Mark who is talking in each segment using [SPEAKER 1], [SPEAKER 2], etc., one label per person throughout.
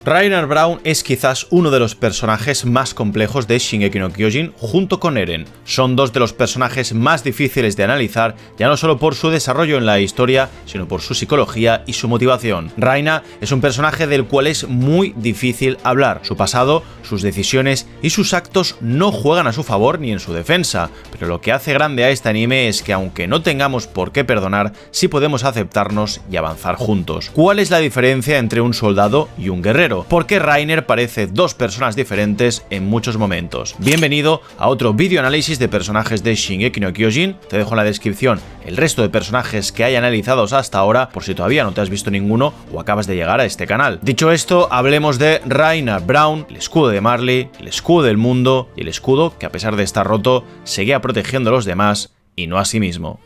[SPEAKER 1] Rainer Braun es quizás uno de los personajes más complejos de Shingeki no Kyojin junto con Eren. Son dos de los personajes más difíciles de analizar, ya no solo por su desarrollo en la historia, sino por su psicología y su motivación. Raina es un personaje del cual es muy difícil hablar. Su pasado, sus decisiones y sus actos no juegan a su favor ni en su defensa, pero lo que hace grande a este anime es que aunque no tengamos por qué perdonar, sí podemos aceptarnos y avanzar juntos. ¿Cuál es la diferencia entre un soldado y un guerrero? ¿Por qué Rainer parece dos personas diferentes en muchos momentos? Bienvenido a otro vídeo análisis de personajes de Shingeki no Kyojin. Te dejo en la descripción el resto de personajes que hay analizados hasta ahora, por si todavía no te has visto ninguno o acabas de llegar a este canal. Dicho esto, hablemos de Rainer Braun, el escudo de Marley, el escudo del mundo y el escudo que, a pesar de estar roto, seguía protegiendo a los demás y no a sí mismo.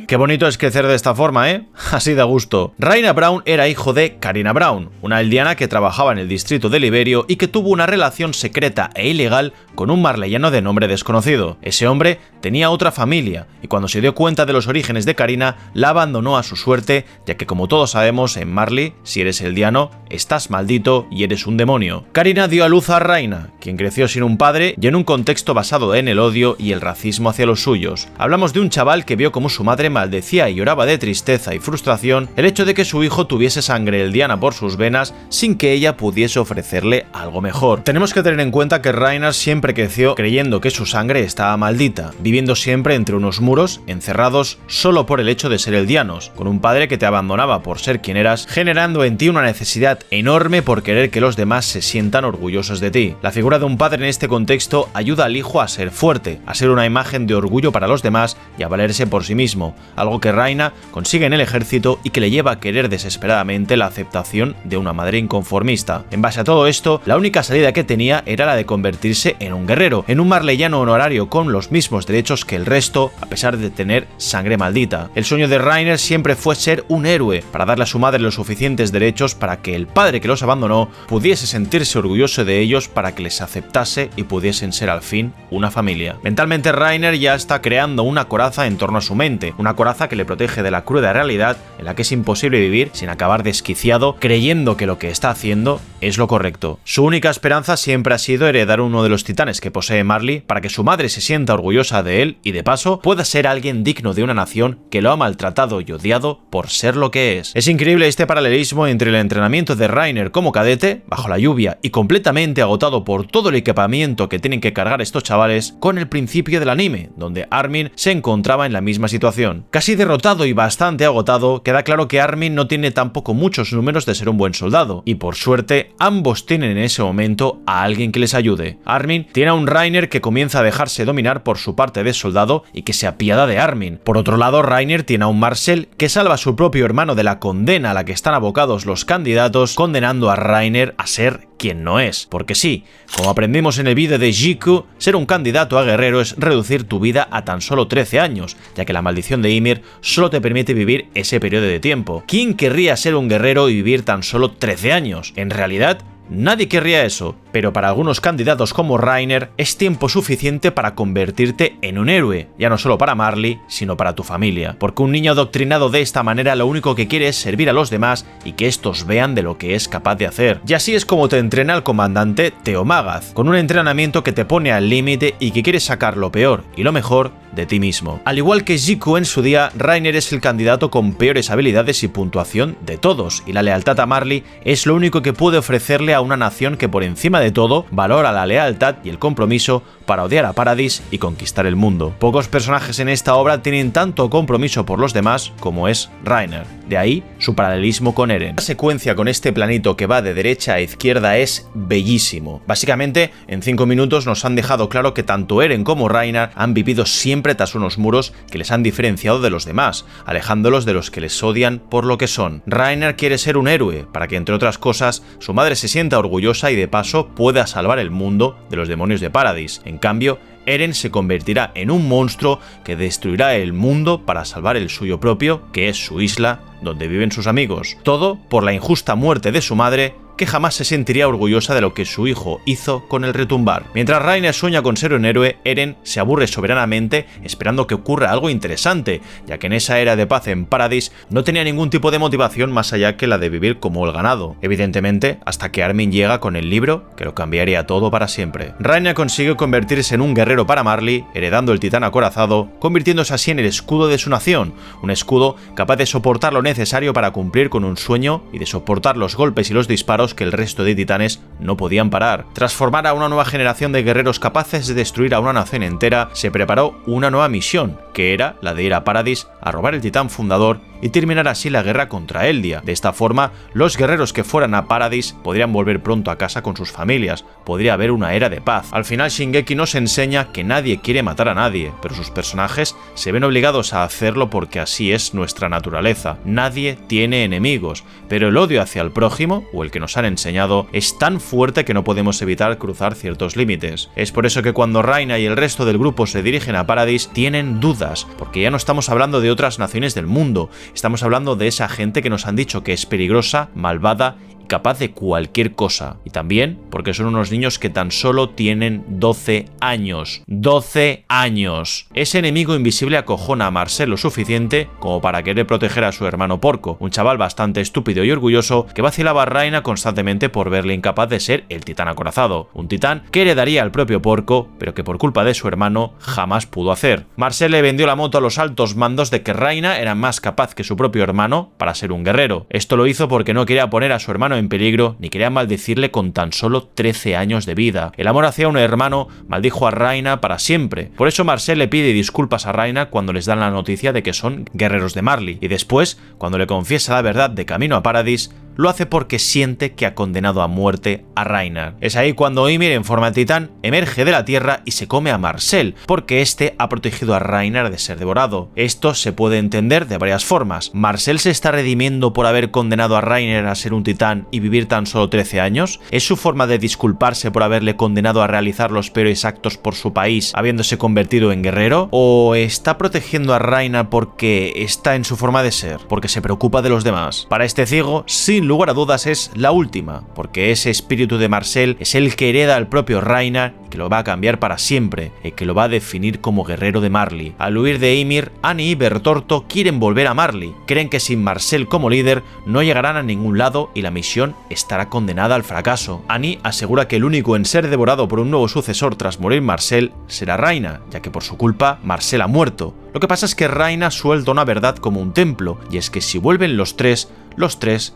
[SPEAKER 1] Qué bonito es crecer de esta forma, ¿eh? Así da gusto. Rainer Braun era hijo de Karina Braun, una aldeana que trabajaba en el distrito de Liberio y que tuvo una relación secreta e ilegal con un marleyano de nombre desconocido. Ese hombre tenía otra familia y cuando se dio cuenta de los orígenes de Karina, la abandonó a su suerte, ya que como todos sabemos, en Marley, si eres eldiano, estás maldito y eres un demonio. Karina dio a luz a Raina, quien creció sin un padre y en un contexto basado en el odio y el racismo hacia los suyos. Hablamos de un chaval que vio como su madre maldecía y lloraba de tristeza y frustración el hecho de que su hijo tuviese sangre eldiana por sus venas sin que ella pudiese ofrecerle algo mejor. Tenemos que tener en cuenta que Rainer siempre creció creyendo que su sangre estaba maldita, viviendo siempre entre unos muros, encerrados solo por el hecho de ser eldianos, con un padre que te abandonaba por ser quien eras, generando en ti una necesidad enorme por querer que los demás se sientan orgullosos de ti. La figura de un padre en este contexto ayuda al hijo a ser fuerte, a ser una imagen de orgullo para los demás y a valerse por sí mismo, algo que Raina consigue en el ejército y que le lleva a querer desesperadamente la aceptación de una madre inconformista. En base a todo esto, la única salida que tenía era la de convertirse en un guerrero, en un marleyano honorario con los mismos derechos que el resto, a pesar de tener sangre maldita. El sueño de Rainer siempre fue ser un héroe, para darle a su madre los suficientes derechos para que el padre que los abandonó pudiese sentirse orgulloso de ellos, para que les aceptase y pudiesen ser al fin una familia. Mentalmente Rainer ya está creando una coraza en torno a su mente, una coraza que le protege de la cruda realidad en la que es imposible vivir sin acabar desquiciado, creyendo que lo que está haciendo es lo correcto. Su única esperanza siempre ha sido heredar uno de los titanes que posee Marley para que su madre se sienta orgullosa de él y de paso pueda ser alguien digno de una nación que lo ha maltratado y odiado por ser lo que es. Es increíble este paralelismo entre el entrenamiento de Rainer como cadete, bajo la lluvia y completamente agotado por todo el equipamiento que tienen que cargar estos chavales, con el principio del anime, donde Armin se encontraba en la misma situación. Casi derrotado y bastante agotado, queda claro que Armin no tiene tampoco muchos números de ser un buen soldado, y por suerte ambos tienen en ese momento a alguien que les ayude. Armin tiene a un Rainer que comienza a dejarse dominar por su parte de soldado y que se apiada de Armin. Por otro lado, Rainer tiene a un Marcel que salva a su propio hermano de la condena a la que están abocados los candidatos, condenando a Rainer a ser quien no es. Porque sí, como aprendimos en el vídeo de Jiku, ser un candidato a guerrero es reducir tu vida a tan solo 13 años, ya que la maldición de Ymir solo te permite vivir ese periodo de tiempo. ¿Quién querría ser un guerrero y vivir tan solo 13 años? En realidad, nadie querría eso, pero para algunos candidatos como Rainer es tiempo suficiente para convertirte en un héroe, ya no solo para Marley, sino para tu familia, porque un niño adoctrinado de esta manera lo único que quiere es servir a los demás y que estos vean de lo que es capaz de hacer. Y así es como te entrena el comandante Teo Magath, con un entrenamiento que te pone al límite y que quiere sacar lo peor y lo mejor de ti mismo. Al igual que Jiku en su día, Rainer es el candidato con peores habilidades y puntuación de todos, y la lealtad a Marley es lo único que puede ofrecerle a una nación que por encima de todo valora la lealtad y el compromiso para odiar a Paradis y conquistar el mundo. Pocos personajes en esta obra tienen tanto compromiso por los demás como es Rainer. De ahí su paralelismo con Eren. La secuencia con este planito que va de derecha a izquierda es bellísimo. Básicamente, en 5 minutos nos han dejado claro que tanto Eren como Rainer han vivido siempre tras unos muros que les han diferenciado de los demás, alejándolos de los que les odian por lo que son. Rainer quiere ser un héroe, para que entre otras cosas su madre se sienta sienta orgullosa y de paso pueda salvar el mundo de los demonios de Paradis. En cambio, Eren se convertirá en un monstruo que destruirá el mundo para salvar el suyo propio, que es su isla, donde viven sus amigos. Todo por la injusta muerte de su madre, que jamás se sentiría orgullosa de lo que su hijo hizo con el retumbar. Mientras Reiner sueña con ser un héroe, Eren se aburre soberanamente esperando que ocurra algo interesante, ya que en esa era de paz en Paradis no tenía ningún tipo de motivación más allá que la de vivir como el ganado. Evidentemente, hasta que Armin llega con el libro, que lo cambiaría todo para siempre. Reiner consigue convertirse en un guerrero para Marley, heredando el titán acorazado, convirtiéndose así en el escudo de su nación, un escudo capaz de soportar lo necesario para cumplir con un sueño y de soportar los golpes y los disparos que el resto de titanes no podían parar. Tras formar a una nueva generación de guerreros capaces de destruir a una nación entera, se preparó una nueva misión, que era la de ir a Paradis a robar el titán fundador y terminar así la guerra contra Eldia. De esta forma, los guerreros que fueran a Paradis podrían volver pronto a casa con sus familias, podría haber una era de paz. Al final Shingeki nos enseña que nadie quiere matar a nadie, pero sus personajes se ven obligados a hacerlo porque así es nuestra naturaleza. Nadie tiene enemigos, pero el odio hacia el prójimo, o el que nos han enseñado, es tan fuerte que no podemos evitar cruzar ciertos límites. Es por eso que cuando Reiner y el resto del grupo se dirigen a Paradis, tienen dudas, porque ya no estamos hablando de otras naciones del mundo, estamos hablando de esa gente que nos han dicho que es peligrosa, malvada y capaz de cualquier cosa. Y también porque son unos niños que tan solo tienen 12 años. 12 años. Ese enemigo invisible acojona a Marcel lo suficiente como para querer proteger a su hermano Porco, un chaval bastante estúpido y orgulloso que vacilaba a Reiner constantemente por verle incapaz de ser el titán acorazado. Un titán que heredaría al propio Porco, pero que por culpa de su hermano jamás pudo hacer. Marcel le vendió la moto a los altos mandos de que Reiner era más capaz que su propio hermano para ser un guerrero. Esto lo hizo porque no quería poner a su hermano en peligro ni quería maldecirle con tan solo 13 años de vida. El amor hacia un hermano maldijo a Reiner para siempre. Por eso Marcel le pide disculpas a Reiner cuando les dan la noticia de que son guerreros de Marley, y después, cuando le confiesa la verdad de camino a Paradis, lo hace porque siente que ha condenado a muerte a Reiner. Es ahí cuando Ymir, en forma de titán, emerge de la tierra y se come a Marcel, porque este ha protegido a Reiner de ser devorado. Esto se puede entender de varias formas. ¿Marcel se está redimiendo por haber condenado a Reiner a ser un titán y vivir tan solo 13 años? ¿Es su forma de disculparse por haberle condenado a realizar los peores actos por su país, habiéndose convertido en guerrero? ¿O está protegiendo a Reiner porque está en su forma de ser, porque se preocupa de los demás? Para este ciego, sin lugar a dudas es la última, porque ese espíritu de Marcel es el que hereda al propio Reiner y que lo va a cambiar para siempre, y que lo va a definir como guerrero de Marley. Al huir de Ymir, Annie y Bertorto quieren volver a Marley, creen que sin Marcel como líder no llegarán a ningún lado y la misión estará condenada al fracaso. Annie asegura que el único en ser devorado por un nuevo sucesor tras morir Marcel será Reiner, ya que por su culpa Marcel ha muerto. Lo que pasa es que Reiner suelta una verdad como un templo, y es que si vuelven los tres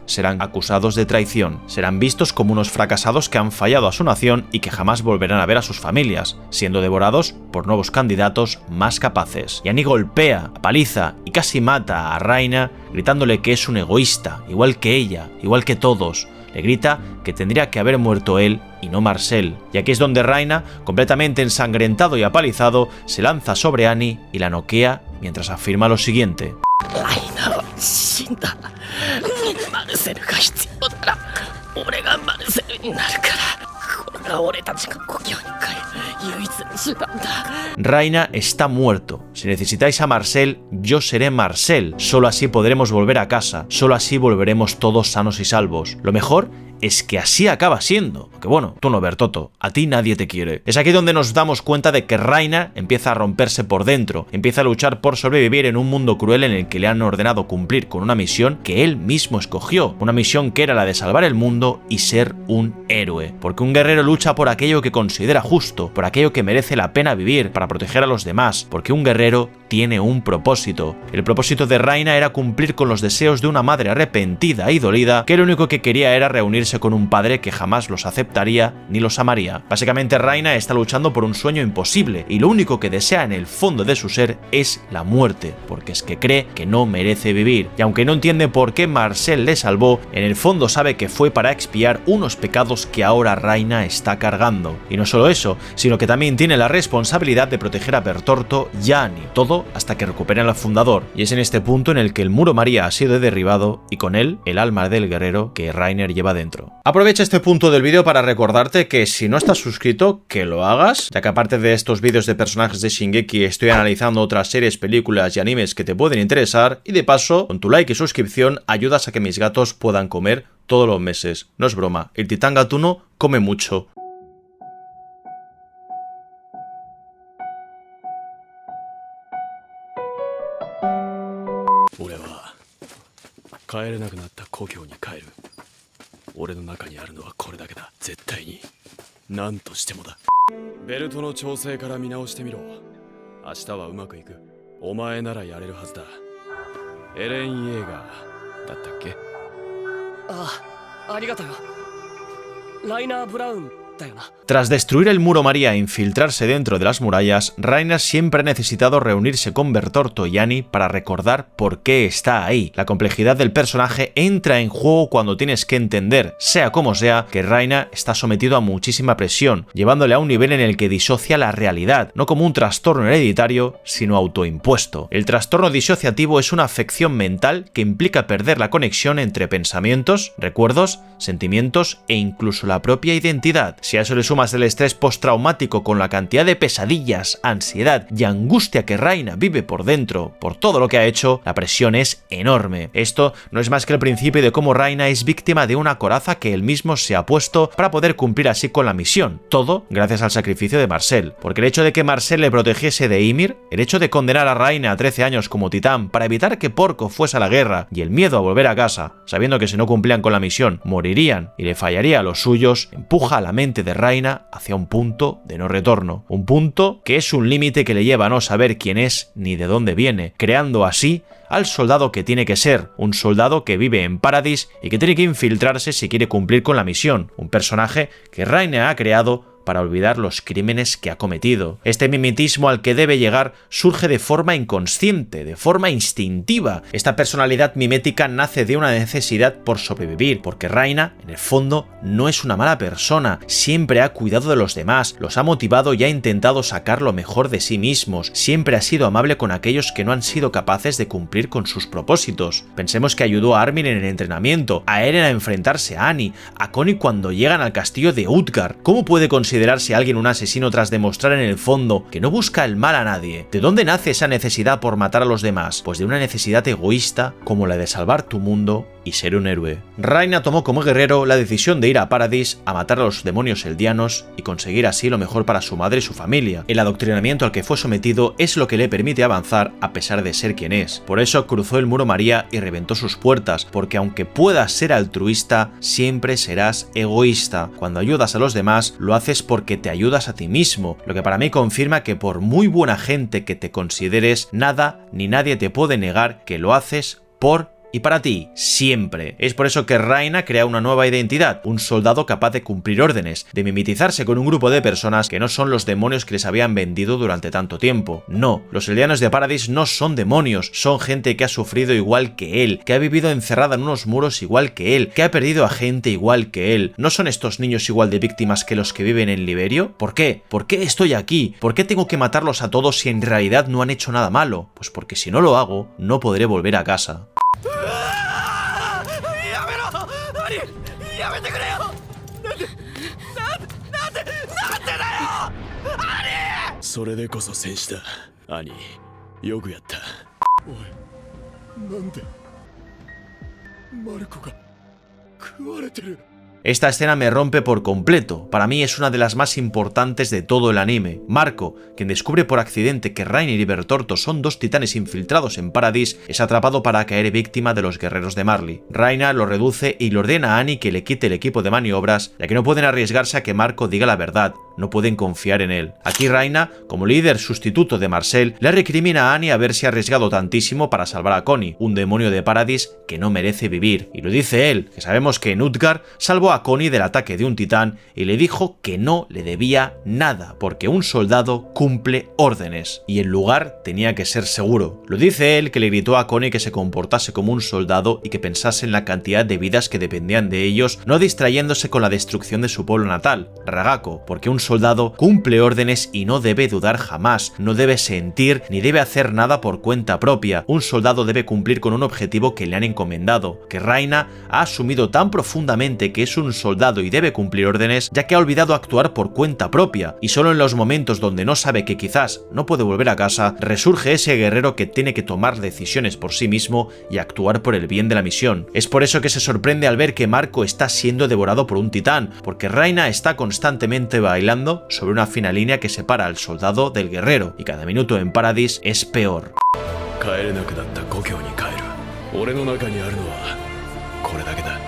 [SPEAKER 1] serán acusados de traición, serán vistos como unos fracasados que han fallado a su nación y que jamás volverán a ver a sus familias, siendo devorados por nuevos candidatos más capaces. Y Annie golpea, apaliza y casi mata a Reiner, gritándole que es un egoísta, igual que ella, igual que todos. Le grita que tendría que haber muerto él y no Marcel. Y aquí es donde Reiner, completamente ensangrentado y apalizado, se lanza sobre Annie y la noquea mientras afirma lo siguiente. Reiner está muerto. Si necesitáis a Marcel, yo seré Marcel. Solo así podremos volver a casa. Solo así volveremos todos sanos y salvos. Lo mejor es que así acaba siendo. Aunque bueno, tú no, Bertoto, a ti nadie te quiere. Es aquí donde nos damos cuenta de que Reiner empieza a romperse por dentro, empieza a luchar por sobrevivir en un mundo cruel en el que le han ordenado cumplir con una misión que él mismo escogió, una misión que era la de salvar el mundo y ser un héroe. Porque un guerrero lucha por aquello que considera justo, por aquello que merece la pena vivir, para proteger a los demás, porque un guerrero tiene un propósito. El propósito de Reiner era cumplir con los deseos de una madre arrepentida y dolida, que lo único que quería era reunirse con un padre que jamás los aceptaría ni los amaría. Básicamente Reiner está luchando por un sueño imposible y lo único que desea en el fondo de su ser es la muerte, porque es que cree que no merece vivir. Y aunque no entiende por qué Marcel le salvó, en el fondo sabe que fue para expiar unos pecados que ahora Reiner está cargando. Y no solo eso, sino que también tiene la responsabilidad de proteger a Bertorto y a Annie, todo todo hasta que recuperen al fundador, y es en este punto en el que el Muro María ha sido derribado y con él el alma del guerrero que Reiner lleva dentro. Aprovecha este punto del vídeo para recordarte que si no estás suscrito, que lo hagas, ya que aparte de estos vídeos de personajes de Shingeki estoy analizando otras series, películas y animes que te pueden interesar, y de paso, con tu like y suscripción ayudas a que mis gatos puedan comer todos los meses. No es broma, el titán gatuno come mucho. Tras destruir el Muro María e infiltrarse dentro de las murallas, Reiner siempre ha necesitado reunirse con Bertorto y Annie para recordar por qué está ahí. La complejidad del personaje entra en juego cuando tienes que entender, sea como sea, que Reiner está sometido a muchísima presión, llevándole a un nivel en el que disocia la realidad, no como un trastorno hereditario, sino autoimpuesto. El trastorno disociativo es una afección mental que implica perder la conexión entre pensamientos, recuerdos, sentimientos e incluso la propia identidad. Si a eso le sumas el estrés postraumático con la cantidad de pesadillas, ansiedad y angustia que Reiner vive por dentro por todo lo que ha hecho, la presión es enorme. Esto no es más que el principio de cómo Reiner es víctima de una coraza que él mismo se ha puesto para poder cumplir así con la misión. Todo gracias al sacrificio de Marcel. Porque el hecho de que Marcel le protegiese de Ymir, el hecho de condenar a Reiner a 13 años como titán para evitar que Porco fuese a la guerra y el miedo a volver a casa, sabiendo que si no cumplían con la misión morirían y le fallaría a los suyos, empuja a la mente de Reiner hacia un punto de no retorno. Un punto que es un límite que le lleva a no saber quién es ni de dónde viene, creando así al soldado que tiene que ser, un soldado que vive en Paradis y que tiene que infiltrarse si quiere cumplir con la misión, un personaje que Reiner ha creado para olvidar los crímenes que ha cometido. Este mimetismo al que debe llegar surge de forma inconsciente, de forma instintiva. Esta personalidad mimética nace de una necesidad por sobrevivir, porque Reiner, en el fondo, no es una mala persona, siempre ha cuidado de los demás, los ha motivado y ha intentado sacar lo mejor de sí mismos, siempre ha sido amable con aquellos que no han sido capaces de cumplir con sus propósitos. Pensemos que ayudó a Armin en el entrenamiento, a Eren a enfrentarse a Annie, a Connie cuando llegan al castillo de Utgard. ¿Cómo puede considerarse alguien un asesino tras demostrar en el fondo que no busca el mal a nadie? ¿De dónde nace esa necesidad por matar a los demás? Pues de una necesidad egoísta como la de salvar tu mundo y ser un héroe. Reiner tomó como guerrero la decisión de ir a Paradis a matar a los demonios eldianos y conseguir así lo mejor para su madre y su familia. El adoctrinamiento al que fue sometido es lo que le permite avanzar a pesar de ser quien es. Por eso cruzó el Muro María y reventó sus puertas, porque aunque puedas ser altruista, siempre serás egoísta. Cuando ayudas a los demás, lo haces porque te ayudas a ti mismo, lo que para mí confirma que por muy buena gente que te consideres, nada ni nadie te puede negar que lo haces por y para ti, siempre. Es por eso que Reiner crea una nueva identidad, un soldado capaz de cumplir órdenes, de mimetizarse con un grupo de personas que no son los demonios que les habían vendido durante tanto tiempo. No, los eldianos de Paradis no son demonios, son gente que ha sufrido igual que él, que ha vivido encerrada en unos muros igual que él, que ha perdido a gente igual que él. ¿No son estos niños igual de víctimas que los que viven en Liberio? ¿Por qué? ¿Por qué estoy aquí? ¿Por qué tengo que matarlos a todos si en realidad no han hecho nada malo? Pues porque si no lo hago, no podré volver a casa.
[SPEAKER 2] それでこそ戦士だ。兄、よくやった。おい、なんでマルコが食われてる。
[SPEAKER 1] Esta escena me rompe por completo, para mí es una de las más importantes de todo el anime. Marco, quien descubre por accidente que Reiner y Bertorto son dos titanes infiltrados en Paradis, es atrapado para caer víctima de los guerreros de Marley. Reiner lo reduce y le ordena a Annie que le quite el equipo de maniobras, ya que no pueden arriesgarse a que Marco diga la verdad, no pueden confiar en él. Aquí Reiner, como líder sustituto de Marcel, le recrimina a Annie haberse arriesgado tantísimo para salvar a Connie, un demonio de Paradis que no merece vivir. Y lo dice él, que sabemos que en Utgard salvó a Connie del ataque de un titán y le dijo que no le debía nada, porque un soldado cumple órdenes y el lugar tenía que ser seguro. Lo dice él, que le gritó a Connie que se comportase como un soldado y que pensase en la cantidad de vidas que dependían de ellos, no distrayéndose con la destrucción de su pueblo natal, Ragako, porque un soldado cumple órdenes y no debe dudar jamás, no debe sentir ni debe hacer nada por cuenta propia. Un soldado debe cumplir con un objetivo que le han encomendado, que Raina ha asumido tan profundamente que es un soldado y debe cumplir órdenes, ya que ha olvidado actuar por cuenta propia, y solo en los momentos donde no sabe que quizás no puede volver a casa, resurge ese guerrero que tiene que tomar decisiones por sí mismo y actuar por el bien de la misión. Es por eso que se sorprende al ver que Marco está siendo devorado por un titán, porque Raina está constantemente bailando sobre una fina línea que separa al soldado del guerrero, y cada minuto en Paradis es peor.
[SPEAKER 2] 帰れなくなった故郷に帰る。俺の中にあるのはこれだけだ。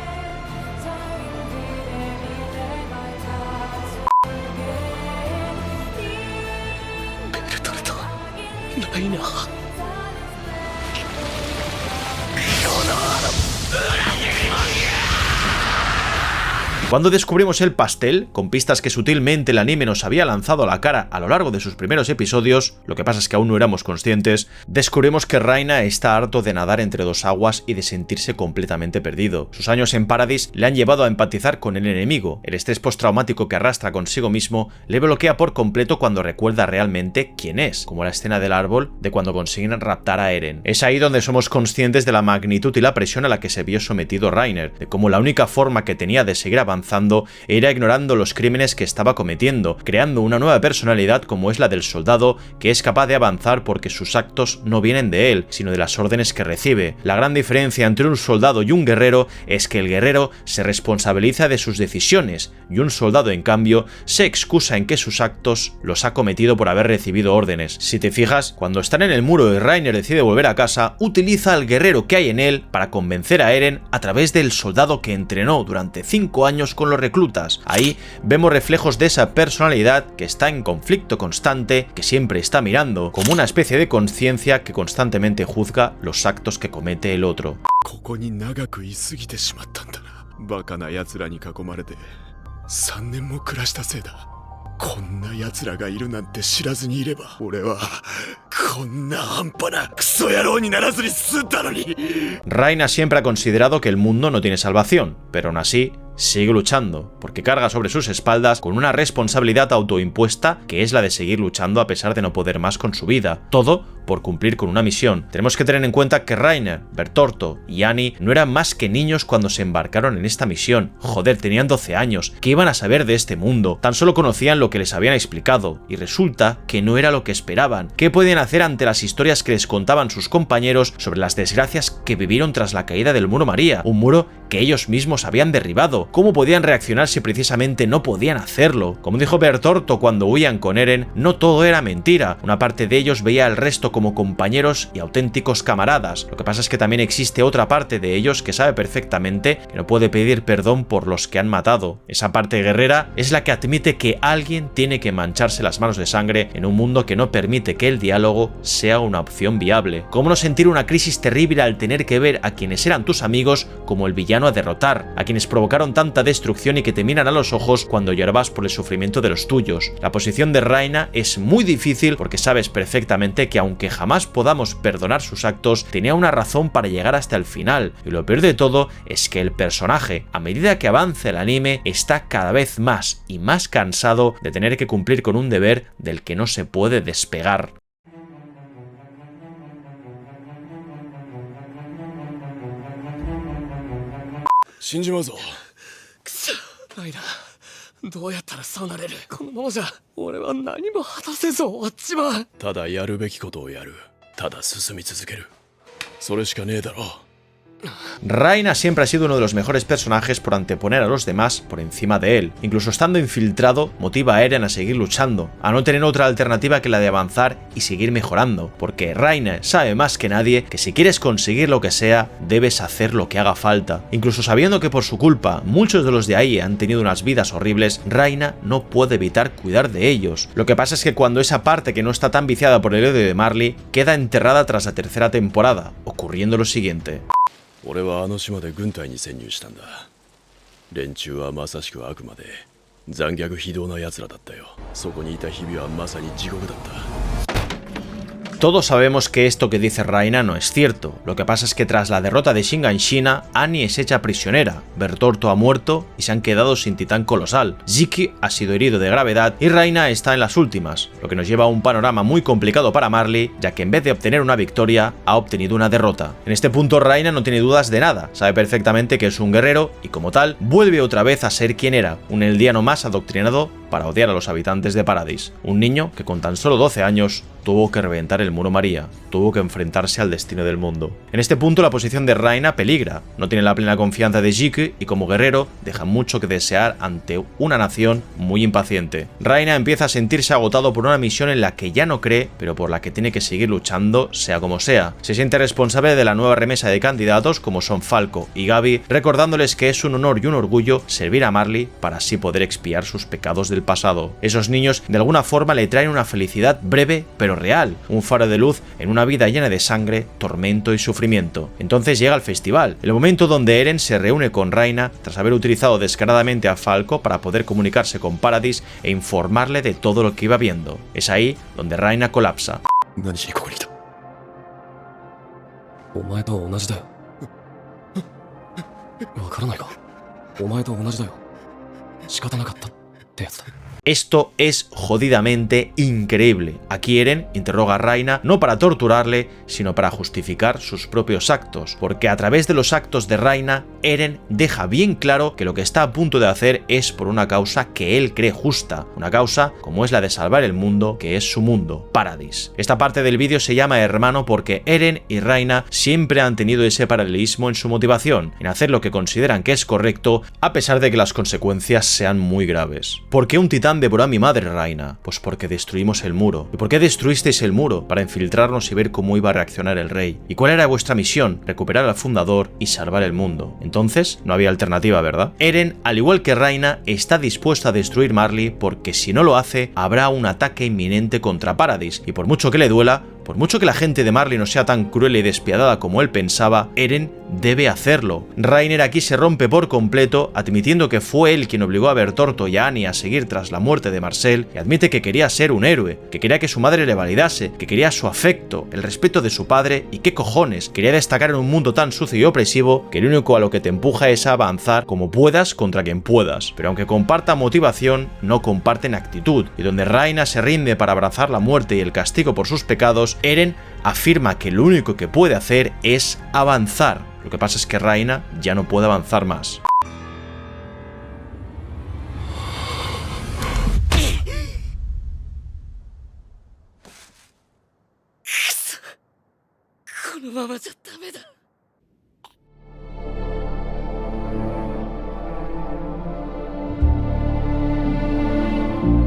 [SPEAKER 2] ベルトルト、ライナー。
[SPEAKER 1] Cuando descubrimos el pastel, con pistas que sutilmente el anime nos había lanzado a la cara a lo largo de sus primeros episodios, lo que pasa es que aún no éramos conscientes, descubrimos que Raina está harto de nadar entre dos aguas y de sentirse completamente perdido. Sus años en Paradis le han llevado a empatizar con el enemigo. El estrés postraumático que arrastra consigo mismo le bloquea por completo cuando recuerda realmente quién es, como la escena del árbol de cuando consiguen raptar a Eren. Es ahí donde somos conscientes de la magnitud y la presión a la que se vio sometido Reiner, de cómo la única forma que tenía de seguir avanzando era ignorando los crímenes que estaba cometiendo, creando una nueva personalidad como es la del soldado, que es capaz de avanzar porque sus actos no vienen de él, sino de las órdenes que recibe. La gran diferencia entre un soldado y un guerrero es que el guerrero se responsabiliza de sus decisiones y un soldado, en cambio, se excusa en que sus actos los ha cometido por haber recibido órdenes. Si te fijas, cuando están en el muro y Reiner decide volver a casa, utiliza al guerrero que hay en él para convencer a Eren a través del soldado que entrenó durante 5 años con los reclutas. Ahí vemos reflejos de esa personalidad que está en conflicto constante, que siempre está mirando, como una especie de conciencia que constantemente juzga los actos que comete el otro.
[SPEAKER 2] ここに長く居すぎてしまったんだな。バカな奴らに囲まれて3年も暮らしたせいだ。こんな奴らがいるなんて知らずにいれば、俺はこんな半端なクソ野郎にならずに済んだのに。
[SPEAKER 1] Raina siempre ha considerado que el mundo no tiene salvación, pero aún así sigue luchando, porque carga sobre sus espaldas con una responsabilidad autoimpuesta que es la de seguir luchando a pesar de no poder más con su vida. Todo por cumplir con una misión. Tenemos que tener en cuenta que Reiner, Bertorto y Annie no eran más que niños cuando se embarcaron en esta misión. Joder, tenían 12 años. ¿Qué iban a saber de este mundo? Tan solo conocían lo que les habían explicado, y resulta que no era lo que esperaban. ¿Qué podían hacer ante las historias que les contaban sus compañeros sobre las desgracias que vivieron tras la caída del muro María? Un muro que ellos mismos habían derribado. ¿Cómo podían reaccionar si precisamente no podían hacerlo? Como dijo Bertorto cuando huían con Eren, no todo era mentira. Una parte de ellos veía al resto como compañeros y auténticos camaradas. Lo que pasa es que también existe otra parte de ellos que sabe perfectamente que no puede pedir perdón por los que han matado. Esa parte guerrera es la que admite que alguien tiene que mancharse las manos de sangre en un mundo que no permite que el diálogo sea una opción viable. ¿Cómo no sentir una crisis terrible al tener que ver a quienes eran tus amigos como el villano a derrotar, a quienes provocaron tanta destrucción y que te miran a los ojos cuando llorabas por el sufrimiento de los tuyos? La posición de Raina es muy difícil porque sabes perfectamente que aunque jamás podamos perdonar sus actos, tenía una razón para llegar hasta el final, y lo peor de todo es que el personaje, a medida que avanza el anime, está cada vez más y más cansado de tener que cumplir con un deber del que no se puede despegar.
[SPEAKER 2] 死んじまうぞ。
[SPEAKER 3] くそ、ライナー、どうやったらそうなれる？このままじゃ俺は何も果たせず終わっちまう。
[SPEAKER 2] ただやるべきことをやる。ただ進み続ける。それしかねえだろ。
[SPEAKER 1] Raina siempre ha sido uno de los mejores personajes por anteponer a los demás por encima de él. Incluso estando infiltrado, motiva a Eren a seguir luchando, a no tener otra alternativa que la de avanzar y seguir mejorando, porque Raina sabe más que nadie que si quieres conseguir lo que sea, debes hacer lo que haga falta. Incluso sabiendo que por su culpa muchos de los de ahí han tenido unas vidas horribles, Raina no puede evitar cuidar de ellos. Lo que pasa es que cuando esa parte que no está tan viciada por el odio de Marley queda enterrada tras la tercera temporada, ocurriendo lo siguiente.
[SPEAKER 2] 俺はあの島で軍隊に潜入したんだ。連中はまさしく悪魔で残虐非道な奴らだったよ。そこにいた日々はまさに地獄だった。
[SPEAKER 1] Todos sabemos que esto que dice Raina no es cierto. Lo que pasa es que tras la derrota de Shiganshina, Annie es hecha prisionera, Bertorto ha muerto y se han quedado sin titán colosal. Jiki ha sido herido de gravedad y Raina está en las últimas, lo que nos lleva a un panorama muy complicado para Marley, ya que en vez de obtener una victoria, ha obtenido una derrota. En este punto Raina no tiene dudas de nada, sabe perfectamente que es un guerrero y como tal, vuelve otra vez a ser quien era, un eldiano más adoctrinado para odiar a los habitantes de Paradis. Un niño que con tan solo 12 años tuvo que reventar el muro María, tuvo que enfrentarse al destino del mundo. En este punto la posición de Raina peligra, no tiene la plena confianza de Jiki y como guerrero deja mucho que desear ante una nación muy impaciente. Raina empieza a sentirse agotado por una misión en la que ya no cree, pero por la que tiene que seguir luchando sea como sea. Se siente responsable de la nueva remesa de candidatos como son Falco y Gabi, recordándoles que es un honor y un orgullo servir a Marley para así poder expiar sus pecados del pasado. Esos niños de alguna forma le traen una felicidad breve pero real, un faro de luz en una vida llena de sangre, tormento y sufrimiento. Entonces llega el festival, el momento donde Eren se reúne con Raina tras haber utilizado descaradamente a Falco para poder comunicarse con Paradis e informarle de todo lo que iba viendo. Es ahí donde Raina colapsa. Esto es jodidamente increíble. Aquí Eren interroga a Raina no para torturarle, sino para justificar sus propios actos, porque a través de los actos de Raina, Eren deja bien claro que lo que está a punto de hacer es por una causa que él cree justa, una causa como es la de salvar el mundo, que es su mundo, Paradis. Esta parte del vídeo se llama Hermano porque Eren y Raina siempre han tenido ese paralelismo en su motivación, en hacer lo que consideran que es correcto, a pesar de que las consecuencias sean muy graves. ¿Por qué un titán devoró a mi madre, Raina? Pues porque destruimos el muro. ¿Y por qué destruisteis el muro? Para infiltrarnos y ver cómo iba a reaccionar el rey. ¿Y cuál era vuestra misión? Recuperar al fundador y salvar el mundo. Entonces, no había alternativa, ¿verdad? Eren, al igual que Raina, está dispuesto a destruir Marley porque si no lo hace, habrá un ataque inminente contra Paradis y por mucho que le duela, por mucho que la gente de Marley no sea tan cruel y despiadada como él pensaba, Eren debe hacerlo. Reiner aquí se rompe por completo, admitiendo que fue él quien obligó a Bertorto y a Annie a seguir tras la muerte de Marcel, y admite que quería ser un héroe, que quería que su madre le validase, que quería su afecto, el respeto de su padre y qué cojones, quería destacar en un mundo tan sucio y opresivo que lo único a lo que te empuja es a avanzar como puedas contra quien puedas. Pero aunque comparta motivación, no comparten actitud, y donde Raina se rinde para abrazar la muerte y el castigo por sus pecados, Eren afirma que lo único que puede hacer es avanzar. Lo que pasa es que Raina ya no puede avanzar más.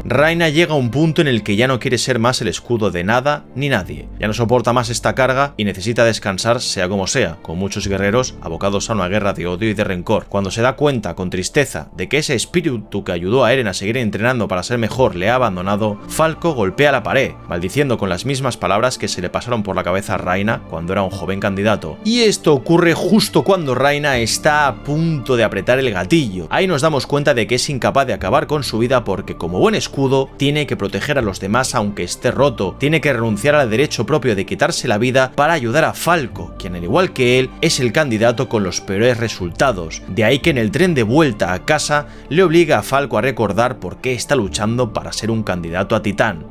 [SPEAKER 1] Raina llega a un punto en el que ya no quiere ser más el escudo de nada ni nadie, ya no soporta más esta carga y necesita descansar sea como sea, con muchos guerreros abocados a una guerra de odio y de rencor. Cuando se da cuenta con tristeza de que ese espíritu que ayudó a Eren a seguir entrenando para ser mejor le ha abandonado, Falco golpea la pared, maldiciendo con las mismas palabras que se le pasaron por la cabeza a Raina cuando era un joven candidato. Y esto ocurre justo cuando Raina está a punto de apretar el gatillo. Ahí nos damos cuenta de que es incapaz de acabar con su vida porque como buen escudo tiene que proteger a los demás aunque esté roto, tiene que renunciar al derecho propio de quitarse la vida para ayudar a Falco, quien al igual que él es el candidato con los peores resultados. De ahí que en el tren de vuelta a casa le obliga a Falco a recordar por qué está luchando para ser un candidato a titán.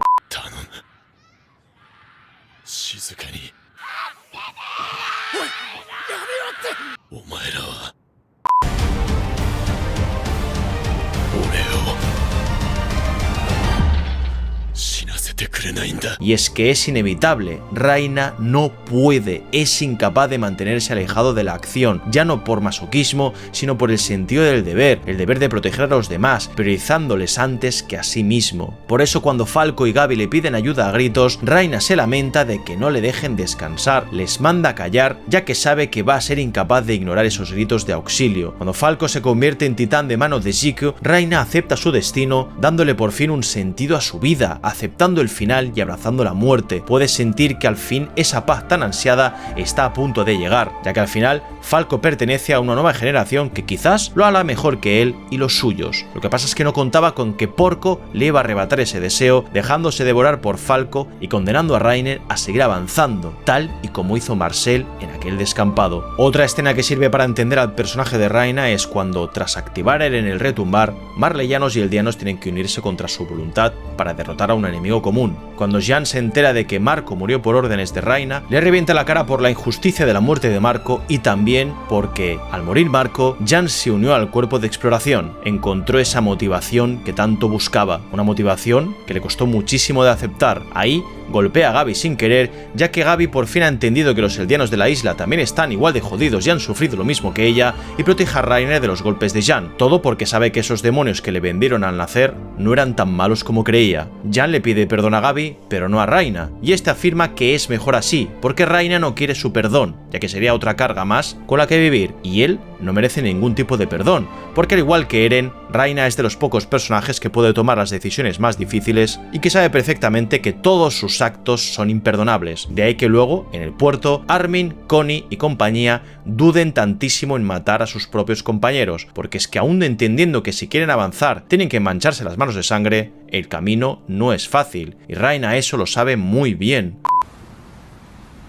[SPEAKER 1] Y es que es inevitable, Raina no puede, es incapaz de mantenerse alejado de la acción, ya no por masoquismo, sino por el sentido del deber, el deber de proteger a los demás, priorizándoles antes que a sí mismo. Por eso cuando Falco y Gabi le piden ayuda a gritos, Raina se lamenta de que no le dejen descansar, les manda a callar, ya que sabe que va a ser incapaz de ignorar esos gritos de auxilio. Cuando Falco se convierte en titán de mano de Jiki, Raina acepta su destino, dándole por fin un sentido a su vida, aceptando el final final y abrazando la muerte. Puedes sentir que al fin esa paz tan ansiada está a punto de llegar, ya que al final Falco pertenece a una nueva generación que quizás lo hará mejor que él y los suyos. Lo que pasa es que no contaba con que Porco le iba a arrebatar ese deseo, dejándose devorar por Falco y condenando a Reiner a seguir avanzando, tal y como hizo Marcel en aquel descampado. Otra escena que sirve para entender al personaje de Reiner es cuando, tras activar Eren el retumbar, marleyanos y eldianos tienen que unirse contra su voluntad para derrotar a un enemigo común. Cuando Jean se entera de que Marco murió por órdenes de Reiner, le revienta la cara por la injusticia de la muerte de Marco y también porque, al morir Marco, Jean se unió al cuerpo de exploración, encontró esa motivación que tanto buscaba, una motivación que le costó muchísimo de aceptar. Ahí golpea a Gabi sin querer, ya que Gabi por fin ha entendido que los eldianos de la isla también están igual de jodidos y han sufrido lo mismo que ella, y protege a Reiner de los golpes de Jean, todo porque sabe que esos demonios que le vendieron al nacer no eran tan malos como creía. Jean le pide perdón a Gabi, pero no a Reiner, y este afirma que es mejor así, porque Reiner no quiere su perdón, ya que sería otra carga más con la que vivir, y él no merece ningún tipo de perdón, porque al igual que Eren, Reiner es de los pocos personajes que puede tomar las decisiones más difíciles y que sabe perfectamente que todos sus actos son imperdonables. De ahí que luego, en el puerto, Armin, Connie y compañía duden tantísimo en matar a sus propios compañeros, porque es que aún entendiendo que si quieren avanzar tienen que mancharse las manos de sangre, el camino no es fácil, y Reiner eso lo sabe muy bien.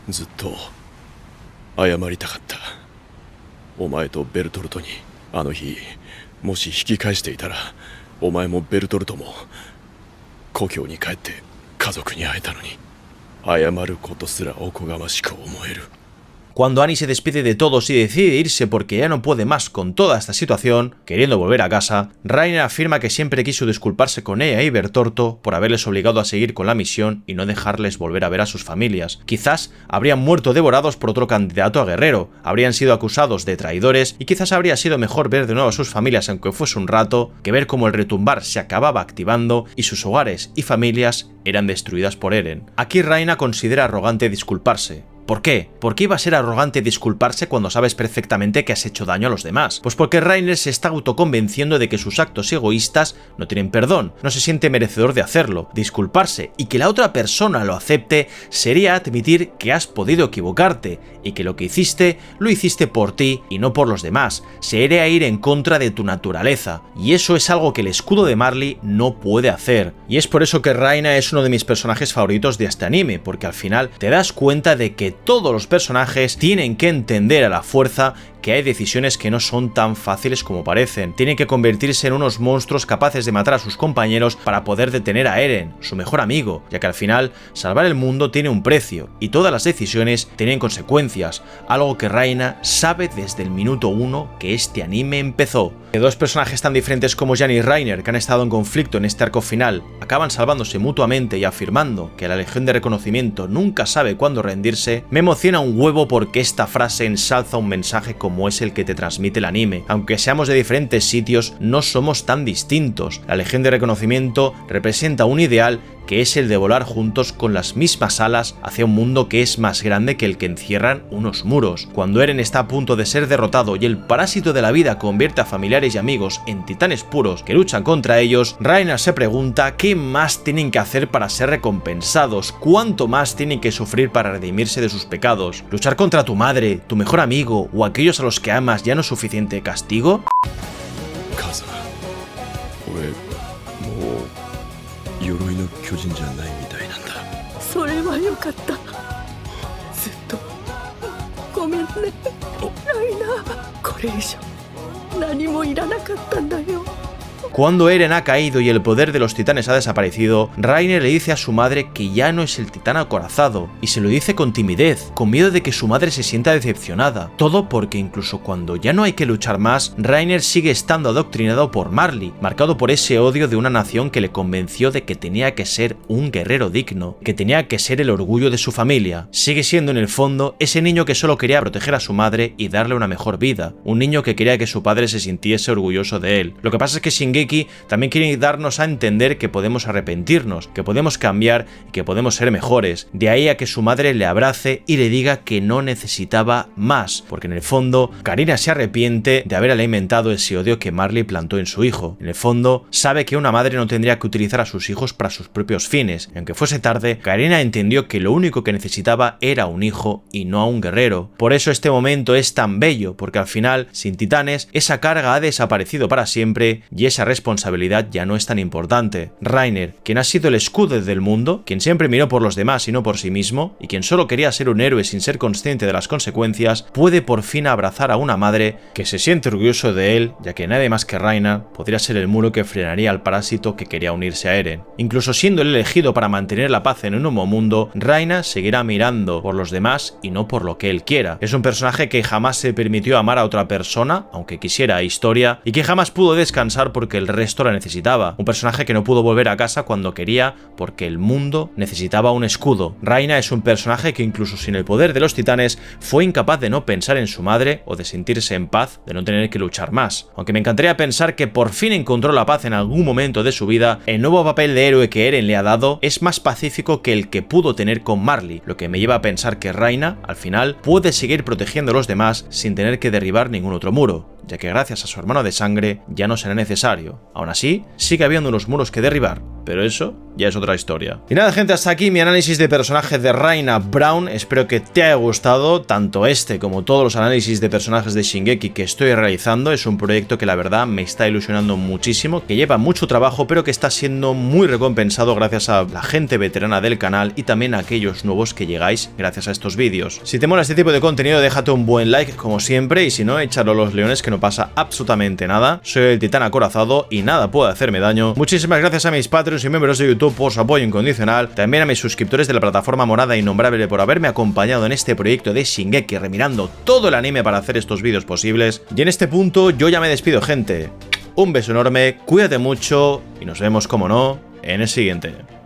[SPEAKER 2] ずっと謝りたかった。お前とベルトルトにあの日もし引き返していたら、お前もベルトルトも故郷に帰って家族に会えたのに、謝ることすらおこがましく思える。
[SPEAKER 1] Cuando Annie se despide de todos y decide irse porque ya no puede más con toda esta situación, queriendo volver a casa, Reiner afirma que siempre quiso disculparse con ella y Bertorto por haberles obligado a seguir con la misión y no dejarles volver a ver a sus familias. Quizás habrían muerto devorados por otro candidato a guerrero, habrían sido acusados de traidores y quizás habría sido mejor ver de nuevo a sus familias aunque fuese un rato, que ver cómo el retumbar se acababa activando y sus hogares y familias eran destruidas por Eren. Aquí Reiner considera arrogante disculparse. ¿Por qué? ¿Por qué iba a ser arrogante disculparse cuando sabes perfectamente que has hecho daño a los demás? Pues porque Reiner se está autoconvenciendo de que sus actos egoístas no tienen perdón, no se siente merecedor de hacerlo. Disculparse y que la otra persona lo acepte sería admitir que has podido equivocarte y que lo que hiciste lo hiciste por ti y no por los demás. Sería ir en contra de tu naturaleza, y eso es algo que el escudo de Marley no puede hacer. Y es por eso que Reiner es uno de mis personajes favoritos de este anime, porque al final te das cuenta de que todos los personajes tienen que entender a la fuerza que hay decisiones que no son tan fáciles como parecen. Tienen que convertirse en unos monstruos capaces de matar a sus compañeros para poder detener a Eren, su mejor amigo, ya que al final salvar el mundo tiene un precio y todas las decisiones tienen consecuencias, algo que Reiner sabe desde el minuto 1 que este anime empezó. Que dos personajes tan diferentes como Jean y Reiner, que han estado en conflicto en este arco final, acaban salvándose mutuamente y afirmando que la Legión de Reconocimiento nunca sabe cuándo rendirse, me emociona un huevo porque esta frase ensalza un mensaje como es el que te transmite el anime. Aunque seamos de diferentes sitios, no somos tan distintos. La Legión de Reconocimiento representa un ideal que es el de volar juntos con las mismas alas hacia un mundo que es más grande que el que encierran unos muros. Cuando Eren está a punto de ser derrotado y el parásito de la vida convierte a familiares y amigos en titanes puros que luchan contra ellos, Reiner se pregunta qué más tienen que hacer para ser recompensados, cuánto más tienen que sufrir para redimirse de sus pecados. ¿Luchar contra tu madre, tu mejor amigo o aquellos a los que amas ya no es suficiente castigo?
[SPEAKER 2] 鎧の巨人じゃないみたいなんだ。
[SPEAKER 4] それはよかった。ずっとごめんねライナー。これ以上何もいらなかったんだよ。
[SPEAKER 1] Cuando Eren ha caído y el poder de los titanes ha desaparecido, Reiner le dice a su madre que ya no es el titán acorazado, y se lo dice con timidez, con miedo de que su madre se sienta decepcionada. Todo porque incluso cuando ya no hay que luchar más, Reiner sigue estando adoctrinado por Marley, marcado por ese odio de una nación que le convenció de que tenía que ser un guerrero digno, que tenía que ser el orgullo de su familia. Sigue siendo en el fondo ese niño que solo quería proteger a su madre y darle una mejor vida, un niño que quería que su padre se sintiese orgulloso de él. Lo que pasa es que Shingeki Shingeki también quiere darnos a entender que podemos arrepentirnos, que podemos cambiar y que podemos ser mejores. De ahí a que su madre le abrace y le diga que no necesitaba más, porque en el fondo Karina se arrepiente de haber alimentado ese odio que Marley plantó en su hijo. En el fondo sabe que una madre no tendría que utilizar a sus hijos para sus propios fines, y aunque fuese tarde, Karina entendió que lo único que necesitaba era un hijo y no a un guerrero. Por eso este momento es tan bello, porque al final, sin titanes, esa carga ha desaparecido para siempre y esa responsabilidad ya no es tan importante. Reiner, quien ha sido el escudo del mundo, quien siempre miró por los demás y no por sí mismo, y quien solo quería ser un héroe sin ser consciente de las consecuencias, puede por fin abrazar a una madre que se siente orgulloso de él, ya que nadie más que Reiner podría ser el muro que frenaría al parásito que quería unirse a Eren. Incluso siendo el elegido para mantener la paz en un nuevo mundo, Reiner seguirá mirando por los demás y no por lo que él quiera. Es un personaje que jamás se permitió amar a otra persona, aunque quisiera historia, y que jamás pudo descansar porque el resto la necesitaba. Un personaje que no pudo volver a casa cuando quería porque el mundo necesitaba un escudo. Reiner es un personaje que incluso sin el poder de los titanes fue incapaz de no pensar en su madre o de sentirse en paz, de no tener que luchar más. Aunque me encantaría pensar que por fin encontró la paz en algún momento de su vida, el nuevo papel de héroe que Eren le ha dado es más pacífico que el que pudo tener con Marley, lo que me lleva a pensar que Reiner, al final, puede seguir protegiendo a los demás sin tener que derribar ningún otro muro, ya que gracias a su hermano de sangre ya no será necesario. Aún así, sigue habiendo unos muros que derribar, pero eso ya es otra historia. Y nada, gente, hasta aquí mi análisis de personajes de Raina Brown. Espero que te haya gustado, tanto este como todos los análisis de personajes de Shingeki que estoy realizando. Es un proyecto que la verdad me está ilusionando muchísimo, que lleva mucho trabajo, pero que está siendo muy recompensado gracias a la gente veterana del canal y también a aquellos nuevos que llegáis gracias a estos vídeos. Si te mola este tipo de contenido, déjate un buen like como siempre, y si no, échalo a los leones, que no pasa absolutamente nada. Soy el titán acorazado y nada puede hacerme daño. Muchísimas gracias a mis Patreons y miembros de YouTube por su apoyo incondicional, también a mis suscriptores de la plataforma morada innombrable por haberme acompañado en este proyecto de Shingeki, remirando todo el anime para hacer estos vídeos posibles. Y en este punto yo ya me despido, gente. Un beso enorme, cuídate mucho y nos vemos, como no, en el siguiente.